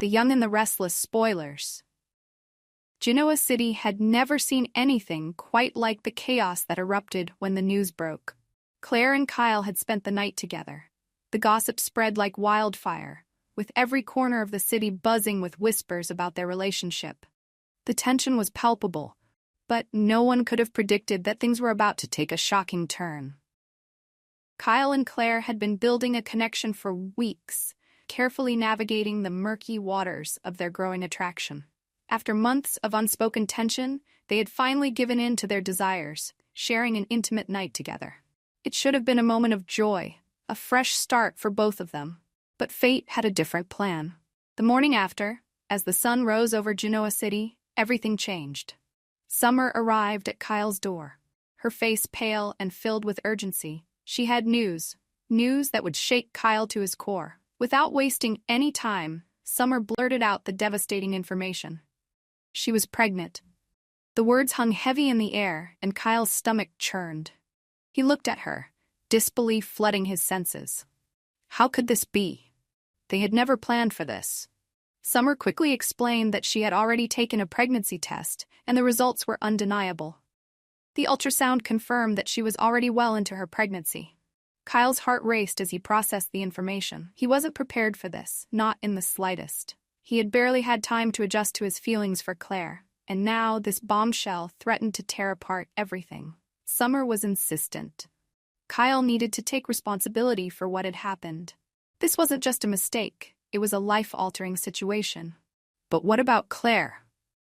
Young and the Restless spoilers. Genoa City had never seen anything quite like the chaos that erupted when the news broke. Claire and Kyle had spent the night together. The gossip spread like wildfire, with every corner of the city buzzing with whispers about their relationship. The tension was palpable, but no one could have predicted that things were about to take a shocking turn. Kyle and Claire had been building a connection for weeks, carefully navigating the murky waters of their growing attraction. After months of unspoken tension, they had finally given in to their desires, sharing an intimate night together. It should have been a moment of joy, a fresh start for both of them. But fate had a different plan. The morning after, as the sun rose over Genoa City, everything changed. Summer arrived at Kyle's door. Her face pale and filled with urgency. She had news that would shake Kyle to his core. Without wasting any time, Summer blurted out the devastating information. She was pregnant. The words hung heavy in the air, and Kyle's stomach churned. He looked at her, disbelief flooding his senses. How could this be? They had never planned for this. Summer quickly explained that she had already taken a pregnancy test, and the results were undeniable. The ultrasound confirmed that she was already well into her pregnancy. Kyle's heart raced as he processed the information. He wasn't prepared for this, not in the slightest. He had barely had time to adjust to his feelings for Claire, and now this bombshell threatened to tear apart everything. Summer was insistent. Kyle needed to take responsibility for what had happened. This wasn't just a mistake, it was a life-altering situation. But what about Claire?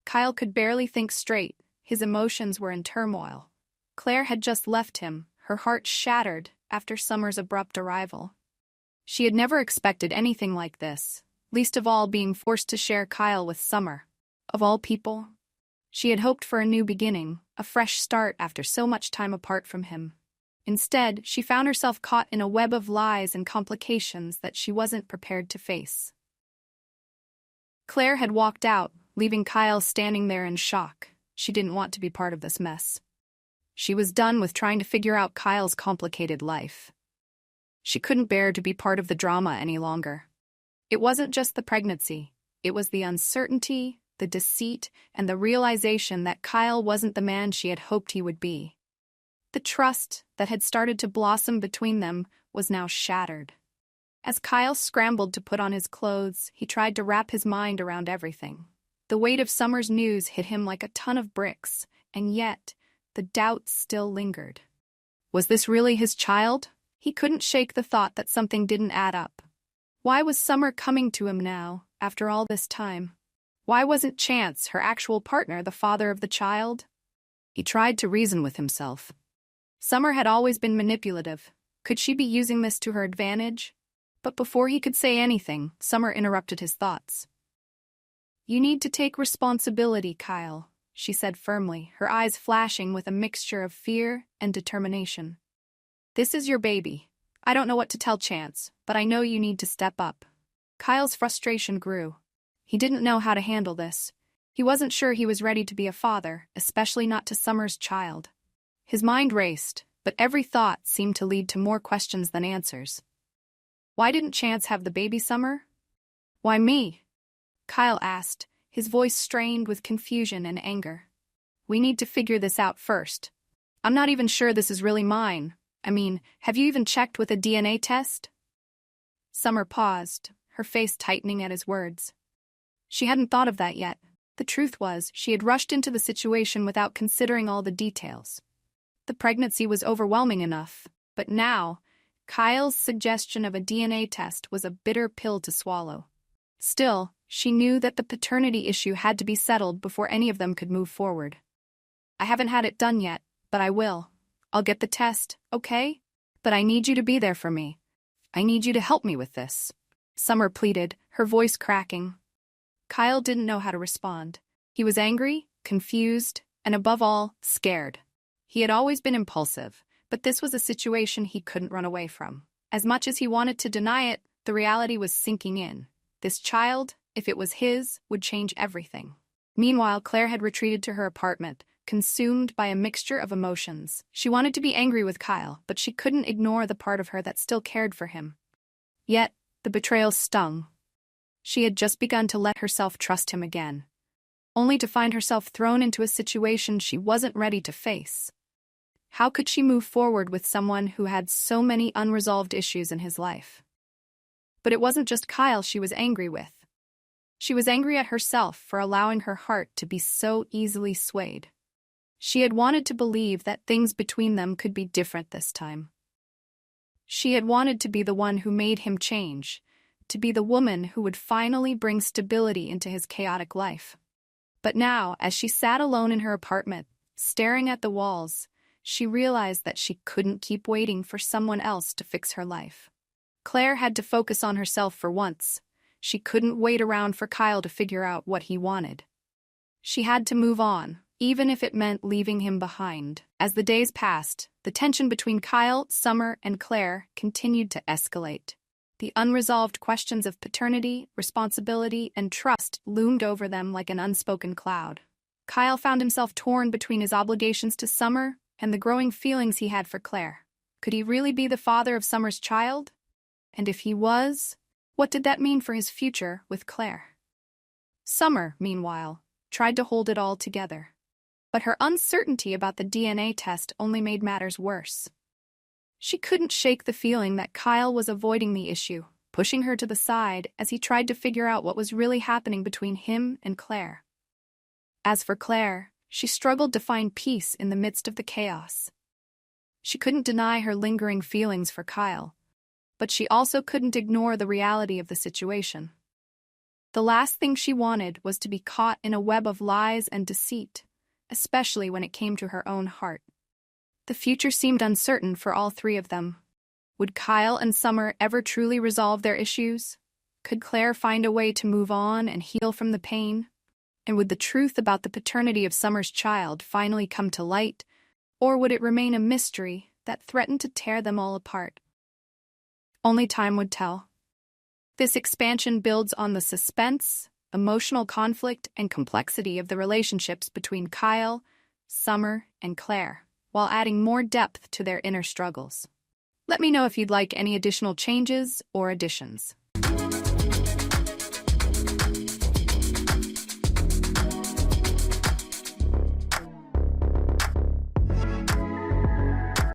Kyle could barely think straight. His emotions were in turmoil. Claire had just left him, her heart shattered after Summer's abrupt arrival. She had never expected anything like this, least of all being forced to share Kyle with Summer. Of all people, she had hoped for a new beginning, a fresh start after so much time apart from him. Instead, she found herself caught in a web of lies and complications that she wasn't prepared to face. Claire had walked out, leaving Kyle standing there in shock. She didn't want to be part of this mess. She was done with trying to figure out Kyle's complicated life. She couldn't bear to be part of the drama any longer. It wasn't just the pregnancy. It was the uncertainty, the deceit, and the realization that Kyle wasn't the man she had hoped he would be. The trust that had started to blossom between them was now shattered. As Kyle scrambled to put on his clothes, he tried to wrap his mind around everything. The weight of Summer's news hit him like a ton of bricks, and yet the doubts still lingered. Was this really his child? He couldn't shake the thought that something didn't add up. Why was Summer coming to him now, after all this time? Why wasn't Chance, her actual partner, the father of the child? He tried to reason with himself. Summer had always been manipulative. Could she be using this to her advantage? But before he could say anything, Summer interrupted his thoughts. "You need to take responsibility, Kyle," she said firmly, her eyes flashing with a mixture of fear and determination. "This is your baby. I don't know what to tell Chance, but I know you need to step up." Kyle's frustration grew. He didn't know how to handle this. He wasn't sure he was ready to be a father, especially not to Summer's child. His mind raced, but every thought seemed to lead to more questions than answers. Why didn't Chance have the baby, Summer? Why me? Kyle asked, his voice strained with confusion and anger. "We need to figure this out first. I'm not even sure this is really mine. I mean, have you even checked with a DNA test?" Summer paused, her face tightening at his words. She hadn't thought of that yet. The truth was, she had rushed into the situation without considering all the details. The pregnancy was overwhelming enough, but now, Kyle's suggestion of a DNA test was a bitter pill to swallow. Still, she knew that the paternity issue had to be settled before any of them could move forward. "I haven't had it done yet, but I will. I'll get the test, okay? But I need you to be there for me. I need you to help me with this," Summer pleaded, her voice cracking. Kyle didn't know how to respond. He was angry, confused, and above all, scared. He had always been impulsive, but this was a situation he couldn't run away from. As much as he wanted to deny it, the reality was sinking in. This child, if it was his, would change everything. Meanwhile, Claire had retreated to her apartment, consumed by a mixture of emotions. She wanted to be angry with Kyle, but she couldn't ignore the part of her that still cared for him. Yet, the betrayal stung. She had just begun to let herself trust him again, only to find herself thrown into a situation she wasn't ready to face. How could she move forward with someone who had so many unresolved issues in his life? But it wasn't just Kyle she was angry with. She was angry at herself for allowing her heart to be so easily swayed. She had wanted to believe that things between them could be different this time. She had wanted to be the one who made him change, to be the woman who would finally bring stability into his chaotic life. But now, as she sat alone in her apartment, staring at the walls, she realized that she couldn't keep waiting for someone else to fix her life. Claire had to focus on herself for once. She couldn't wait around for Kyle to figure out what he wanted. She had to move on, even if it meant leaving him behind. As the days passed, the tension between Kyle, Summer, and Claire continued to escalate. The unresolved questions of paternity, responsibility, and trust loomed over them like an unspoken cloud. Kyle found himself torn between his obligations to Summer and the growing feelings he had for Claire. Could he really be the father of Summer's child? And if he was, what did that mean for his future with Claire? Summer, meanwhile, tried to hold it all together. But her uncertainty about the DNA test only made matters worse. She couldn't shake the feeling that Kyle was avoiding the issue, pushing her to the side as he tried to figure out what was really happening between him and Claire. As for Claire, she struggled to find peace in the midst of the chaos. She couldn't deny her lingering feelings for Kyle, but she also couldn't ignore the reality of the situation. The last thing she wanted was to be caught in a web of lies and deceit, especially when it came to her own heart. The future seemed uncertain for all three of them. Would Kyle and Summer ever truly resolve their issues? Could Claire find a way to move on and heal from the pain? And would the truth about the paternity of Summer's child finally come to light, or would it remain a mystery that threatened to tear them all apart? Only time would tell. This expansion builds on the suspense, emotional conflict, and complexity of the relationships between Kyle, Summer, and Claire, while adding more depth to their inner struggles. Let me know if you'd like any additional changes or additions.